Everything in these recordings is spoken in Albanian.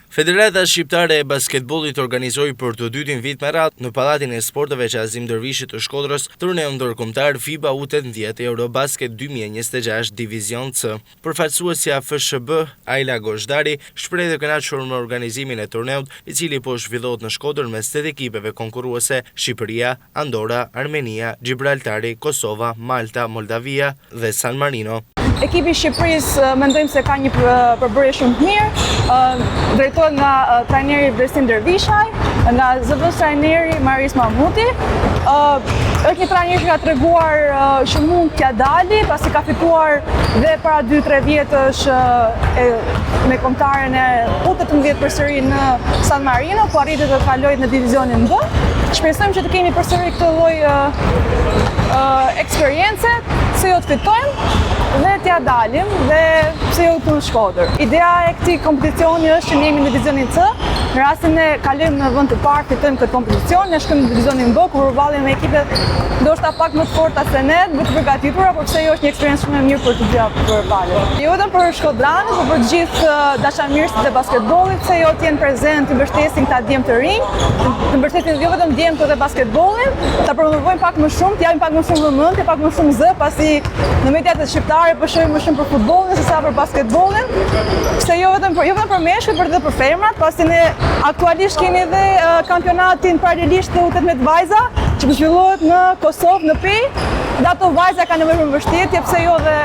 Federata Shqiptare e Basketbollit organizoi për të dytin vit me radhë në Pallatin e Sporteve Qazim Dervishit të Shkodrës turneun ndërkombëtar FIBA U18 Eurobasket 2026 Divizion C. Përfaqësuesja FSHB Ajla Goshdari shpreh të kënaqur me organizimin e turneut, i cili po zhvillohet në Shkodër mes 8 ekipeve konkurruese: Shqipëria, Andora, Armenia, Gibraltari, Kosova, Malta, Moldavia dhe San Marino. Ekipi i Shqipërisë mendojmë se ka një përbërje shumë të mirë, drejtohet nga trajneri Vlerësim Dervishaj, nga zëvendës trajneri Maris Mahmuti. Është një trajner që ka treguar që mund t'ja dali, pasi ka fituar dhe para 2-3 vjetësh me kombëtaren e U18 përsëri në San Marino, ku arriti të kalojë në divizionin B. Shpresojmë që të kemi përsëri këtë lloj eksperiencë, se jo të fitojmë dhe t'ja dalim dhe pse jo këtu në Shkodër. Ideja e këtij kompeticioni është që ne jemi në divizionin C, në rastin e kalojmë në vend të parë, fitojmë këtë kompeticion, ne shkojmë në divizionin B, ku përballemi me ekipe ndoshta pak më të forta se ne, më të përgatitura, por pse jo është një eksperiencë shumë e mirë për të gjitha përballë. Jo vetëm për shkodranët, por për të gjithë dashamirësit e basketbollit, se jo të jenë prezent, të mbështesin këta djemë të rinj, të mbështesin jo vetëm djemtë dhe basketbollin, ta promovojnë pak më shumë, të japin pak më shumë vëmendje, pak më shumë zë, pasi në mediat shqiptare po shohim më shumë për futbollin se sa për basketbollin. Pse jo vetëm për meshkujt, por edhe për femrat, pasi ne aktualisht kemi edhe kampionatin paralelisht të U18 vajza, që po zhvillohet në Kosovë, në Pej, dhe ato vajza kanë nevojë për mbështetje, pse jo dhe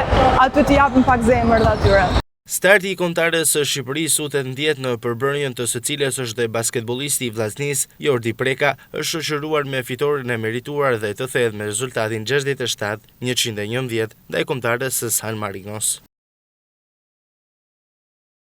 aty të japin pak zemër dhe atyre. Starti i kombëtares së Shqipërisë U18 në përbërjen të së cilës është dhe basketbollisti i Vllaznisë Jordi Preka është shoqëruar me fitoren e merituar dhe të thellë me rezultatin 67-111 ndaj kombëtares së San Marinos.